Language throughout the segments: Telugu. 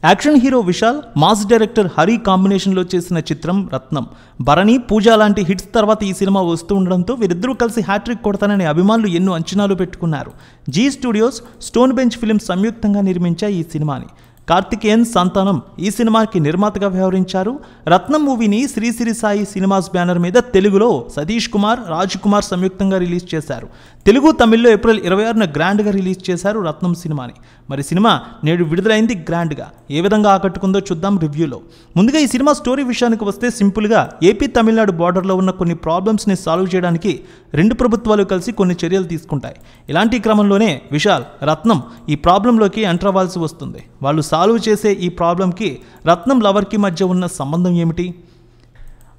Action hero Vishal, mass director Hari కాంబినేషన్లో చేసిన చిత్రం రత్నం. భరణి, పూజ లాంటి హిట్స్ తర్వాత ఈ సినిమా వస్తూ ఉండడంతో వీరిద్దరూ కలిసి హ్యాట్రిక్ కొడతానని అభిమానులు ఎన్నో అంచనాలు పెట్టుకున్నారు. Zee Studios, Stone Bench Films సంయుక్తంగా నిర్మించాయి ఈ సినిమాని. కార్తికేయన్ సంతానం ఈ సినిమాకి నిర్మాతగా వ్యవహరించారు. రత్నం మూవీని శ్రీ శ్రీ సాయి సినిమాస్ బ్యానర్ మీద తెలుగులో సతీష్ కుమార్, రాజ్ కుమార్ సంయుక్తంగా రిలీజ్ చేశారు. తెలుగు, తమిళ్లో ఏప్రిల్ 26న గ్రాండ్గా రిలీజ్ చేశారు రత్నం సినిమాని. మరి సినిమా నేడు విడుదలైంది గ్రాండ్గా. ఏ విధంగా ఆకట్టుకుందో చూద్దాం రివ్యూలో. ముందుగా ఈ సినిమా స్టోరీ విషయానికి వస్తే సింపుల్గా ఏపీ తమిళనాడు బార్డర్లో ఉన్న కొన్ని ప్రాబ్లమ్స్ని సాల్వ్ చేయడానికి రెండు ప్రభుత్వాలు కలిసి కొన్ని చర్యలు తీసుకుంటాయి. ఇలాంటి క్రమంలోనే విశాల్, రత్నం ఈ ప్రాబ్లంలోకి ఎంటర్ అవ్వాల్సి వస్తుంది. వాళ్ళు సాల్వ్ చేసే ఈ ప్రాబ్లంకి రత్నం లవర్కి మధ్య ఉన్న సంబంధం ఏమిటి?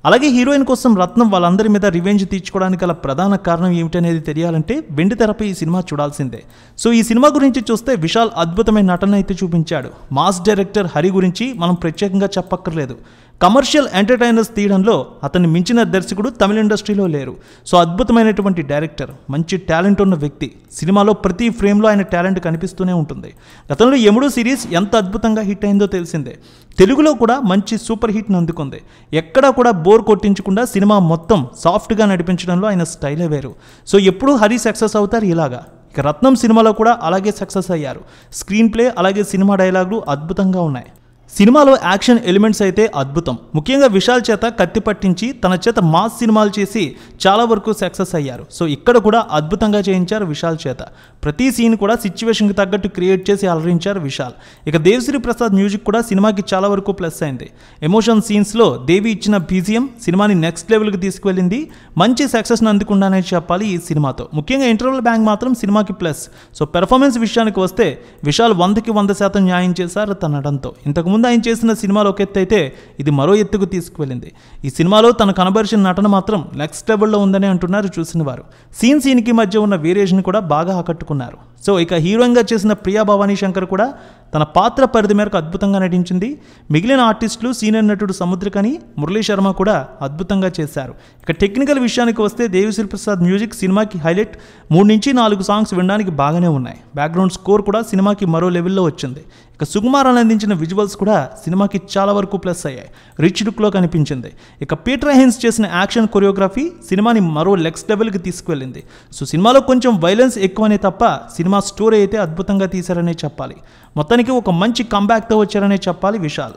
అలాగే హీరోయిన్ కోసం రత్నం వాళ్ళందరి మీద రివెంజ్ తీర్చుకోవడానికి గల ప్రధాన కారణం ఏమిటనేది తెలియాలంటే వెండి తెరపై ఈ సినిమా చూడాల్సిందే. సో ఈ సినిమా గురించి చూస్తే విశాల్ అద్భుతమైన నటన అయితే చూపించాడు. మాస్ డైరెక్టర్ హరి గురించి మనం ప్రత్యేకంగా చెప్పక్కర్లేదు. కమర్షియల్ ఎంటర్టైనర్స్ తీయడంలో అతన్ని మించిన దర్శకుడు తమిళ ఇండస్ట్రీలో లేరు. సో అద్భుతమైనటువంటి డైరెక్టర్, మంచి టాలెంట్ ఉన్న వ్యక్తి. సినిమాలో ప్రతి ఫ్రేమ్లో ఆయన టాలెంట్ కనిపిస్తూనే ఉంటుంది. గతంలో యముడు సిరీస్ ఎంత అద్భుతంగా హిట్ అయిందో తెలిసిందే. తెలుగులో కూడా మంచి సూపర్ హిట్ని అందుకుంది. ఎక్కడా కూడా బోర్ కొట్టించకుండా సినిమా మొత్తం సాఫ్ట్గా నడిపించడంలో ఆయన స్టైలే వేరు. సో ఎప్పుడూ హరి సక్సెస్ అవుతారు ఇలాగా. ఇక రత్నం సినిమాలో కూడా అలాగే సక్సెస్ అయ్యారు. స్క్రీన్ ప్లే అలాగే సినిమా డైలాగులు అద్భుతంగా ఉన్నాయి. సినిమాలో యాక్షన్ ఎలిమెంట్స్ అయితే అద్భుతం. ముఖ్యంగా విశాల్ చేత కత్తి పట్టించి తన చేత మాస్ సినిమాలు చేసి చాలా వరకు సక్సెస్ అయ్యారు. సో ఇక్కడ కూడా అద్భుతంగా చేయించారు విశాల్ చేత. ప్రతి సీన్ కూడా సిచ్యువేషన్కి తగ్గట్టు క్రియేట్ చేసి అలరించారు విశాల్. ఇక దేవిశ్రీ ప్రసాద్ మ్యూజిక్ కూడా సినిమాకి చాలా వరకు ప్లస్ అయింది. ఎమోషన్ సీన్స్లో దేవి ఇచ్చిన బీజిఎం సినిమాని నెక్స్ట్ లెవెల్కి తీసుకువెళ్ళింది. మంచి సక్సెస్ని అందుకున్నానని చెప్పాలి ఈ సినిమాతో. ముఖ్యంగా ఇంటర్వల్ బ్యాంక్ మాత్రం సినిమాకి ప్లస్. సో పెర్ఫార్మెన్స్ విషయానికి వస్తే విశాల్ 100కి 100% న్యాయం చేశారు తన నటనతో. ఇంతకుముందు ఆయన చేసిన సినిమాలో ఒక ఎత్తు అయితే ఇది మరో ఎత్తుకు తీసుకువెళ్ళింది. ఈ సినిమాలో తన కనబరిచిన నటన మాత్రం నెక్స్ట్ లెవెల్లో ఉందని అంటున్నారు చూసిన వారు. సీన్కి మధ్య ఉన్న వేరియేషన్ కూడా బాగా ఆకట్టుకున్నారు. సో ఇక హీరోయిన్గా చేసిన ప్రియా భవానీ శంకర్ కూడా తన పాత్ర పరిధి మేరకు అద్భుతంగా నటించింది. మిగిలిన ఆర్టిస్టులు సీనియర్ నటుడు సముద్రకని, మురళీ శర్మ కూడా అద్భుతంగా చేశారు. ఇక టెక్నికల్ విషయానికి వస్తే దేవిశ్రీ ప్రసాద్ మ్యూజిక్ సినిమాకి హైలైట్. 3 నుంచి 4 సాంగ్స్ వినడానికి బాగానే ఉన్నాయి. బ్యాక్గ్రౌండ్ స్కోర్ కూడా సినిమాకి మరో లెవెల్లో వచ్చింది. ఇక సుకుమార్ అందించిన విజువల్స్ కూడా సినిమాకి చాలా వరకు ప్లస్ అయ్యాయి. రిచ్ లుక్లో కనిపించింది. ఇక పీటర్ హెయిన్స్ చేసిన యాక్షన్ కొరియోగ్రఫీ సినిమాని మరో నెక్స్ట్ లెవెల్కి తీసుకువెళ్ళింది. సో సినిమాలో కొంచెం వైలెన్స్ ఎక్కువనే తప్ప సినిమా స్టోరీ అయితే అద్భుతంగా తీశారనే చెప్పాలి. మొత్తానికి ఒక మంచి కంబ్యాక్తో వచ్చారనే చెప్పాలి విశాల్.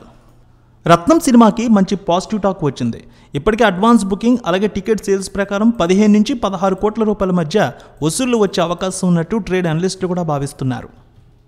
రత్నం సినిమాకి మంచి పాజిటివ్ టాక్ వచ్చింది. ఇప్పటికే అడ్వాన్స్ బుకింగ్ అలాగే టికెట్ సేల్స్ ప్రకారం 15 నుంచి 16 కోట్ల రూపాయల మధ్య వసూళ్లు వచ్చే అవకాశం ఉన్నట్టు ట్రేడ్ అనలిస్టులు కూడా భావిస్తున్నారు.